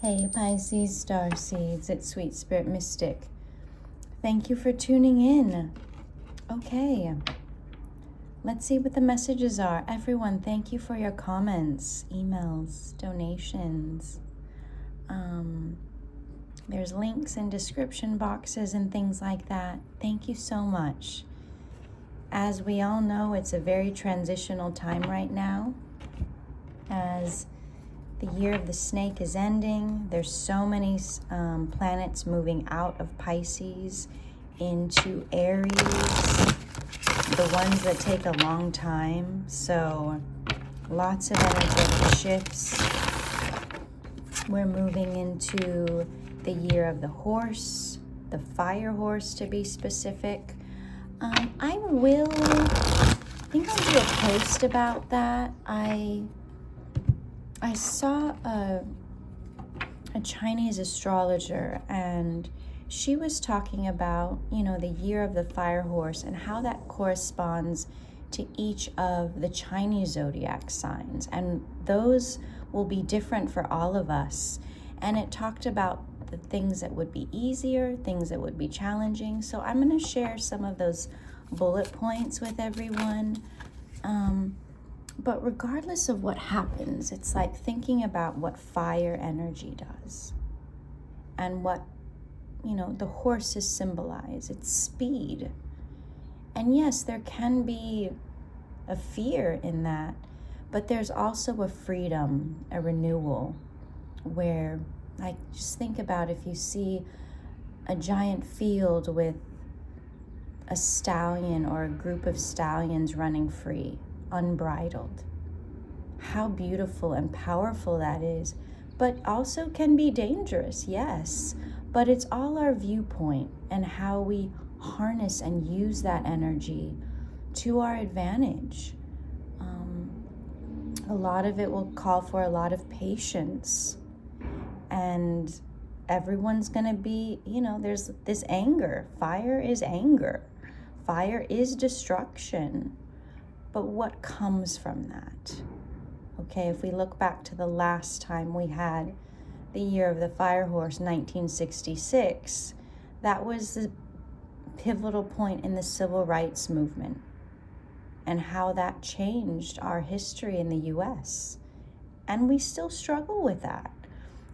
Hey Pisces star seeds, it's Sweet Spirit Mystic. Thank you for tuning in. Okay, let's see what the messages are. Everyone, thank you for your comments, emails, donations. There's links in description boxes and things like that. Thank you so much. As we all know, it's a very transitional time right now. As the year of the snake is ending, there's so many planets moving out of Pisces into Aries, the ones that take a long time. So lots of energetic shifts. We're moving into the year of the horse, the fire horse to be specific. I think I'll do a post about that. I saw a Chinese astrologer, and she was talking about, the year of the fire horse and how that corresponds to each of the Chinese zodiac signs. And those will be different for all of us. And it talked about the things that would be easier, things that would be challenging. So I'm going to share some of those bullet points with everyone. But regardless of what happens, it's like thinking about what fire energy does and what, the horses symbolize. It's speed. And yes, there can be a fear in that, but there's also a freedom, a renewal, where, like, just think about if you see a giant field with a stallion or a group of stallions running free, unbridled. How beautiful and powerful that is, but also can be dangerous, yes. But it's all our viewpoint and how we harness and use that energy to our advantage. A lot of it will call for a lot of patience, and everyone's gonna be, there's this anger. Fire is anger. Fire is destruction. But what comes from that? Okay, if we look back to the last time we had the year of the fire horse, 1966, that was the pivotal point in the civil rights movement and how that changed our history in the US. And we still struggle with that.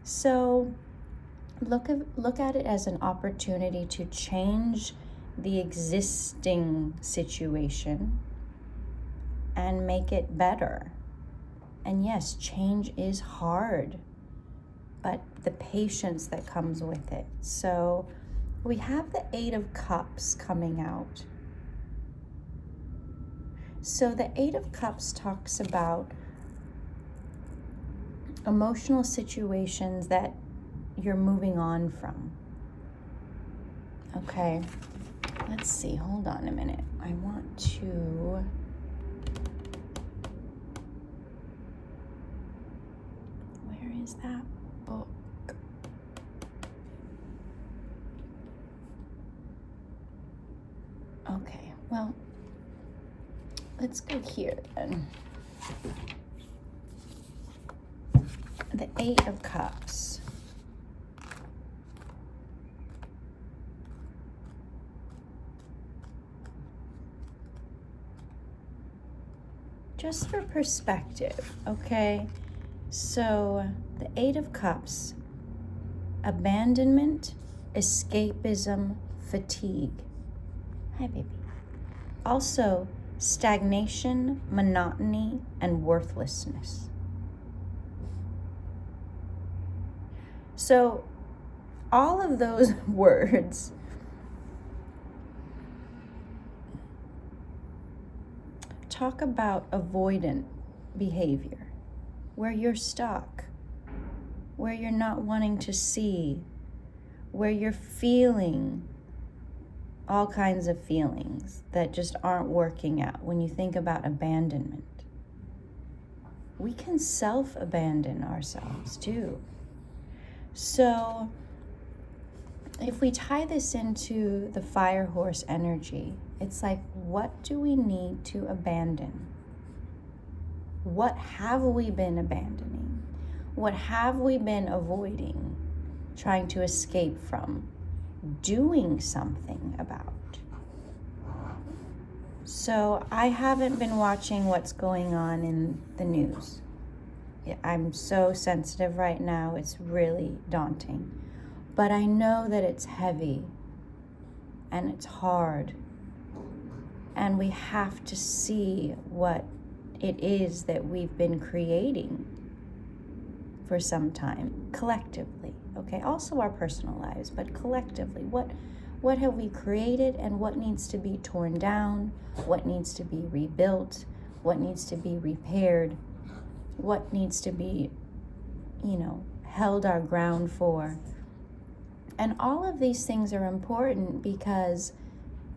So look at it as an opportunity to change the existing situation and make it better. And yes, change is hard, but the patience that comes with it. So we have the 8 of Cups coming out. So the 8 of Cups talks about emotional situations that you're moving on from. Okay, let's see, hold on a minute. I want to... Where is that book? Okay, well, let's go here then. The 8 of Cups. Just for perspective, okay? So the 8 of Cups, abandonment, escapism, fatigue. Hi, baby. Also, stagnation, monotony, and worthlessness. So all of those words talk about avoidant behavior, where you're stuck, where you're not wanting to see, where you're feeling all kinds of feelings that just aren't working out. When you think about abandonment, we can self-abandon ourselves too. So if we tie this into the fire horse energy, it's like, what do we need to abandon? What have we been abandoning? What have we been avoiding, trying to escape from, doing something about? So I haven't been watching what's going on in the news. I'm so sensitive right now, it's really daunting. But I know that it's heavy and it's hard. And we have to see what it is that we've been creating for some time, collectively, okay? Also our personal lives, but collectively, what have we created and what needs to be torn down, what needs to be rebuilt, what needs to be repaired, what needs to be, held our ground for. And all of these things are important because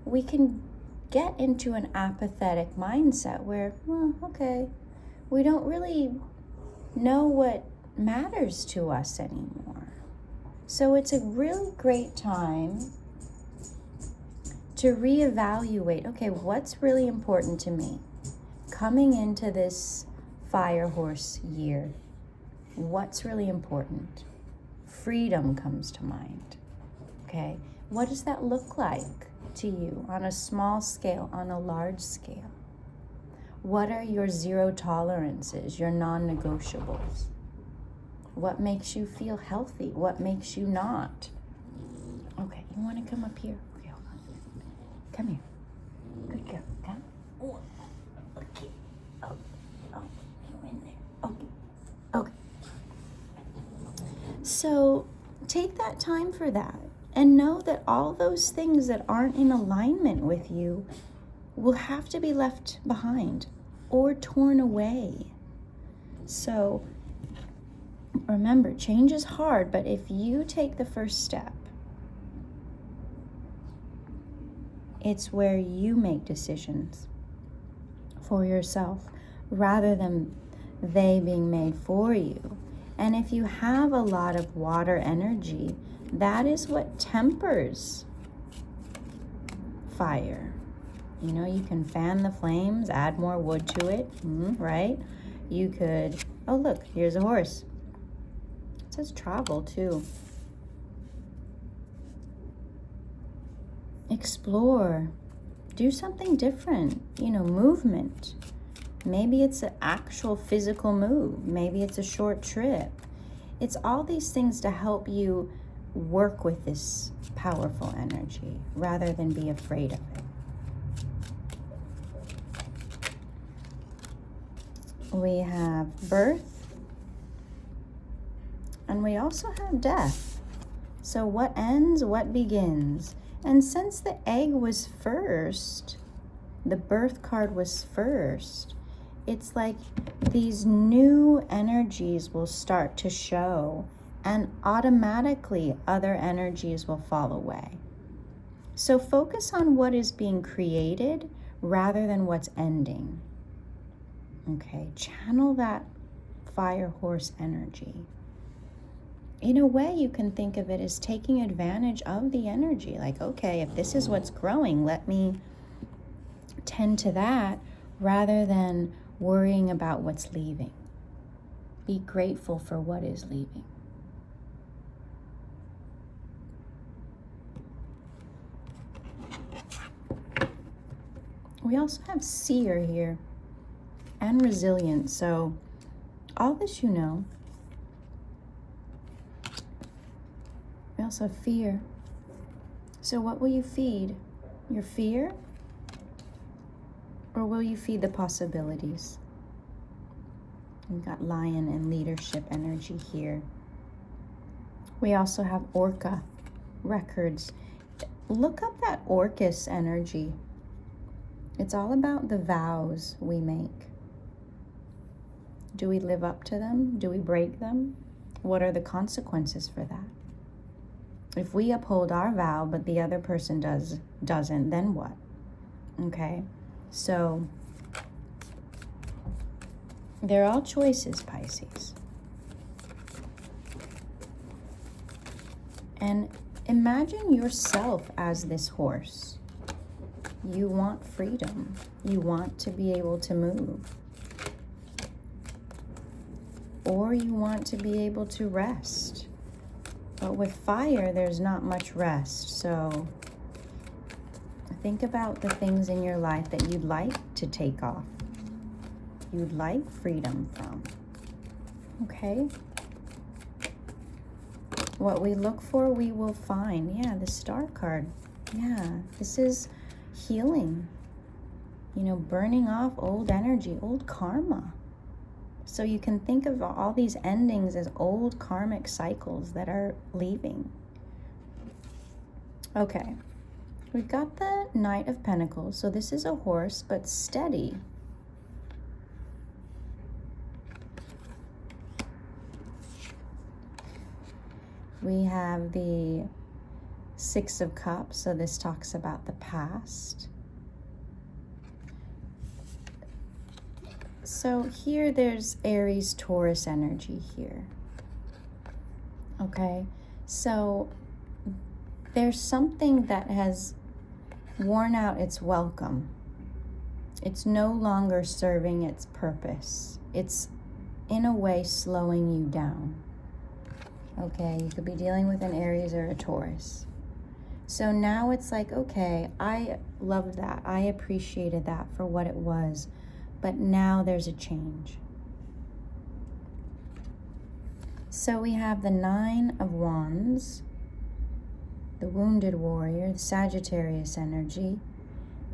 we can get into an apathetic mindset where, okay, we don't really know what matters to us anymore. So it's a really great time to reevaluate, okay, what's really important to me? Coming into this fire horse year, what's really important? Freedom comes to mind, okay? What does that look like to you on a small scale, on a large scale? What are your zero tolerances, your non-negotiables? What makes you feel healthy? What makes you not? Okay, you want to come up here? Okay, hold on. Come here. Good girl. Come. Oh, okay. Oh, you're in there. Okay. So take that time for that and know that all those things that aren't in alignment with you will have to be left behind or torn away. So remember, change is hard, but if you take the first step, it's where you make decisions for yourself rather than they being made for you. And if you have a lot of water energy, that is what tempers fire. You can fan the flames, add more wood to it, right? You could, oh look, here's a horse. It says travel too. Explore, do something different, movement. Maybe it's an actual physical move. Maybe it's a short trip. It's all these things to help you work with this powerful energy rather than be afraid of it. We have birth and we also have death. So what ends, what begins? And since the egg was first, the birth card was first, it's like these new energies will start to show and automatically other energies will fall away. So focus on what is being created rather than what's ending. Okay, channel that fire horse energy. In a way, you can think of it as taking advantage of the energy. Like, okay, if this is what's growing, let me tend to that rather than worrying about what's leaving. Be grateful for what is leaving. We also have seer here and resilience. So all this you know. We also have fear. So what will you feed? Your fear? Or will you feed the possibilities? We've got lion and leadership energy here. We also have orca records. Look up that Orcus energy. It's all about the vows we make. Do we live up to them? Do we break them? What are the consequences for that? If we uphold our vow, but the other person doesn't, then what? Okay, so they're all choices, Pisces. And imagine yourself as this horse. You want freedom. You want to be able to move. or you want to be able to rest. But with fire, there's not much rest. So think about the things in your life that you'd like to take off, you'd like freedom from. Okay? What we look for, we will find. Yeah, the Star card. Yeah, this is healing. You know, burning off old energy, old karma. So you can think of all these endings as old karmic cycles that are leaving. Okay, we've got the Knight of Pentacles. So this is a horse, but steady. We have the Six of Cups. So this talks about the past. So here there's Aries, Taurus energy here. Okay, so there's something that has worn out its welcome. It's no longer serving its purpose. It's in a way slowing you down. Okay, you could be dealing with an Aries or a Taurus. So now it's like, okay, I loved that. I appreciated that for what it was. But now there's a change. So we have the Nine of Wands, the Wounded Warrior, the Sagittarius energy,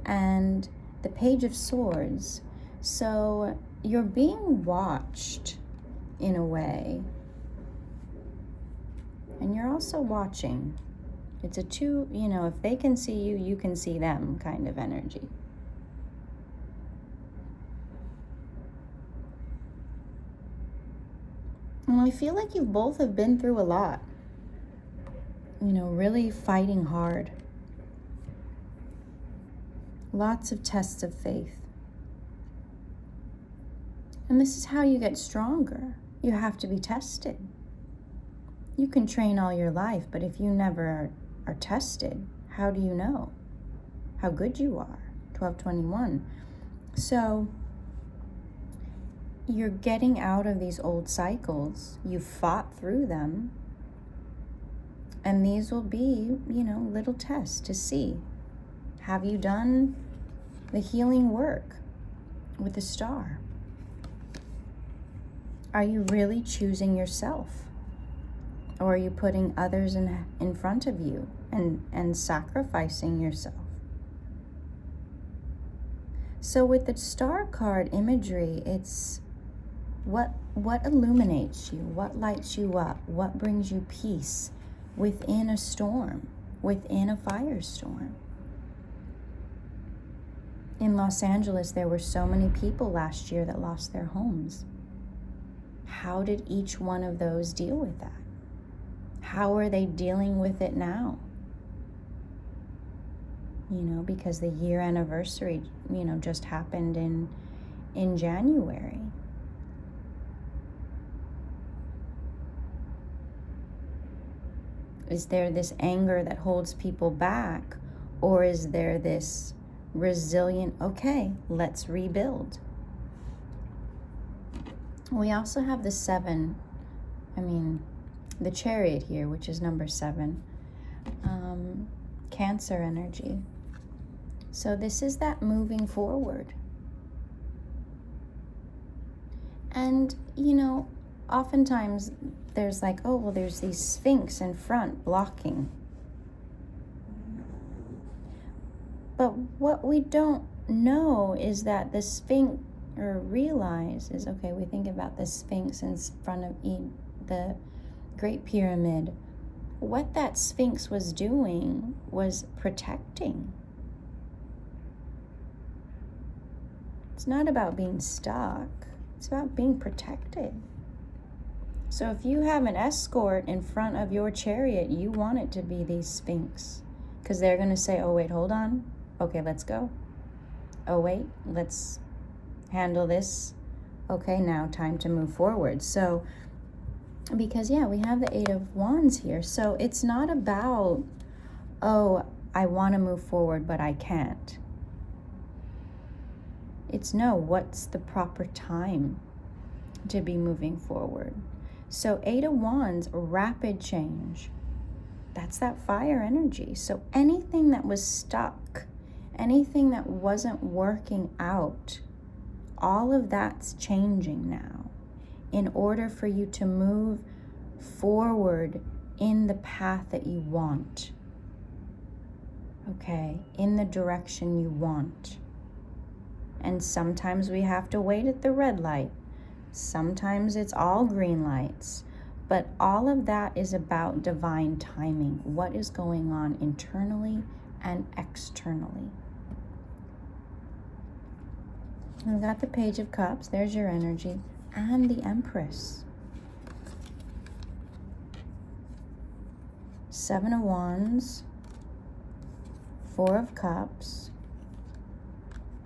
and the Page of Swords. So you're being watched in a way. And you're also watching. It's a two, you know, if they can see you, you can see them kind of energy. And I feel like you both have been through a lot. You know, really fighting hard. Lots of tests of faith. And this is how you get stronger. You have to be tested. You can train all your life, but if you never are tested, how do you know how good you are? 1221. So you're getting out of these old cycles. You fought through them. And these will be, you know, little tests to see. Have you done the healing work with the Star? Are you really choosing yourself? Or are you putting others in front of you and sacrificing yourself? So with the Star card imagery, it's what illuminates you, what lights you up, what brings you peace within a storm, within a firestorm. In Los Angeles, there were so many people last year that lost their homes. How did each one of those deal with that? How are they dealing with it now? You know, because the year anniversary, you know, just happened in January. Is there this anger that holds people back? Or is there this resilient, okay, let's rebuild? We also have the the Chariot here, which is number 7. Cancer energy. So this is that moving forward. And, you know, oftentimes there's like, oh, well, there's these Sphinx in front blocking. But what we don't know is that the Sphinx, or realize is, okay, we think about the Sphinx in front of the Great Pyramid. What that Sphinx was doing was protecting. It's not about being stuck. It's about being protected. So if you have an escort in front of your chariot, you want it to be these Sphinx. Because they're going to say, oh, wait, hold on. Okay, let's go. Oh, wait, let's handle this. Okay, now time to move forward. So, because, yeah, we have the 8 of Wands here. So it's not about, oh, I want to move forward, but I can't. It's no, what's the proper time? to be moving forward. So 8 of Wands, rapid change. That's that fire energy. So anything that was stuck, anything that wasn't working out, all of that's changing now in order for you to move forward in the path that you want. Okay, in the direction you want. And sometimes we have to wait at the red light. Sometimes it's all green lights. But all of that is about divine timing. What is going on internally and externally. We've got the Page of Cups. There's your energy. And the Empress. 7 of Wands. 4 of Cups.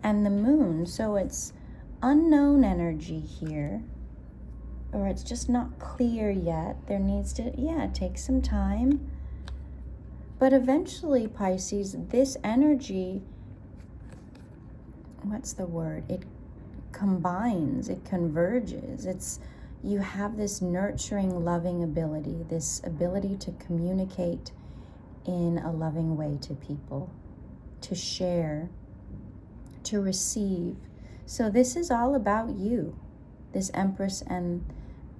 And the Moon. So it's unknown energy here. Or it's just not clear yet. There needs to, take some time. But eventually, Pisces, this energy, what's the word? It combines, it converges. You have this nurturing, loving ability, this ability to communicate in a loving way to people, to share, to receive. So this is all about you, this Empress and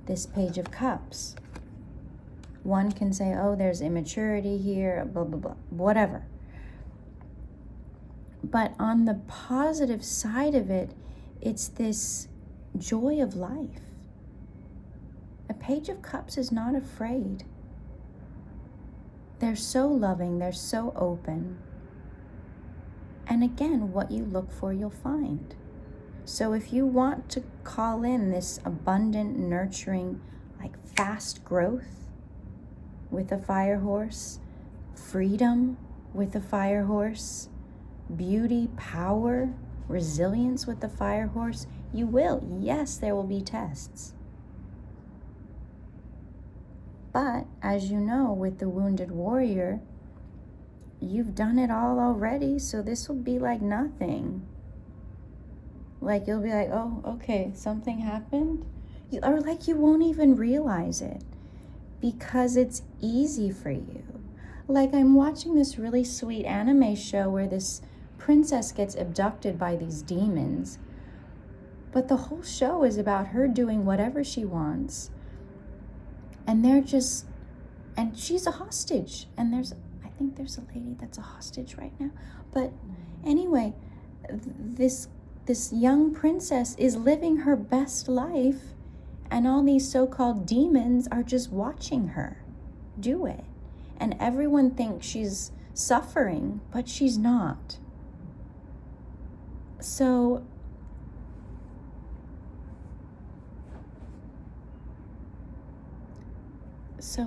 this Page of Cups. One can say, oh, there's immaturity here, blah, blah, blah, whatever. But on the positive side of it, it's this joy of life. A Page of Cups is not afraid. They're so loving, they're so open. And again, what you look for, you'll find. So if you want to call in this abundant, nurturing, like fast growth with a fire horse, freedom with a fire horse, beauty, power, resilience with the fire horse, you will. Yes, there will be tests. But as you know, with the Wounded Warrior, you've done it all already, so this will be like nothing. Like you'll be like, oh, okay, something happened? Or like you won't even realize it because it's easy for you. Like I'm watching this really sweet anime show where this princess gets abducted by these demons. But the whole show is about her doing whatever she wants. And and she's a hostage. And I think there's a lady that's a hostage right now. But anyway, this young princess is living her best life, and all these so-called demons are just watching her do it. And everyone thinks she's suffering, but she's not. So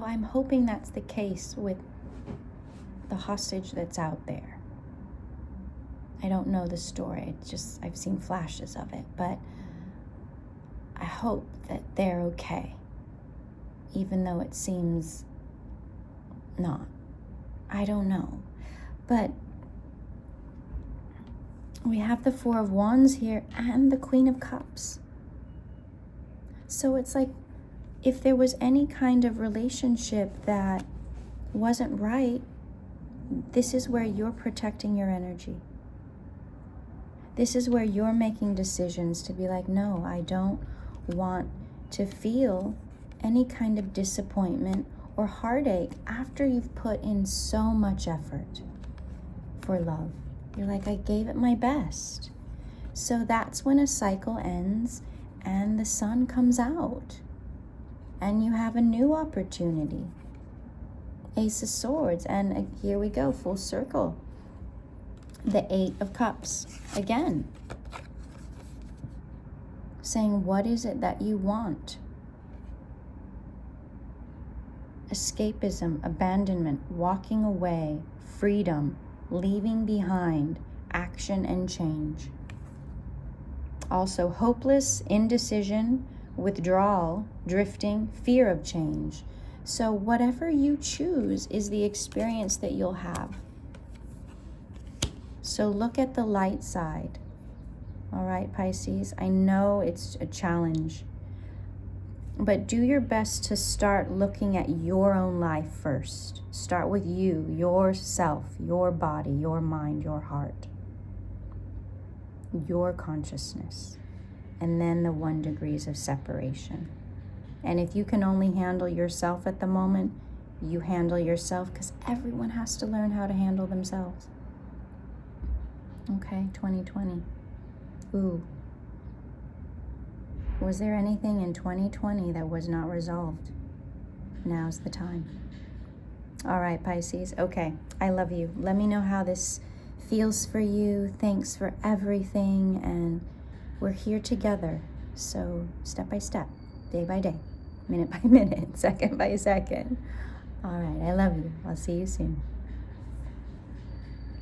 I'm hoping that's the case with the hostage that's out there. I don't know the story, I've seen flashes of it, but I hope that they're okay, even though it seems not. I don't know. But we have the 4 of Wands here and the Queen of Cups. So it's like if there was any kind of relationship that wasn't right, this is where you're protecting your energy. This is where you're making decisions to be like, no, I don't want to feel any kind of disappointment or heartache after you've put in so much effort for love. You're like, I gave it my best. So that's when a cycle ends and the sun comes out and you have a new opportunity. Ace of Swords, and here we go, full circle. The 8 of Cups, again, saying, what is it that you want? Escapism, abandonment, walking away, freedom, leaving behind, action and change. Also, hopeless, indecision, withdrawal, drifting, fear of change. So whatever you choose is the experience that you'll have. So look at the light side. All right, Pisces, I know it's a challenge, But do your best to start looking at your own life first. Start with you, yourself, your body, your mind, your heart, your consciousness, and then the 1 degrees of separation. And if you can only handle yourself at the moment, you handle yourself, because everyone has to learn how to handle themselves. Okay, 2020. Ooh. Was there anything in 2020 that was not resolved? Now's the time. All right, Pisces. Okay, I love you. Let me know how this feels for you. Thanks for everything. And we're here together. So step by step, day by day, minute by minute, second by second. All right, I love you. I'll see you soon.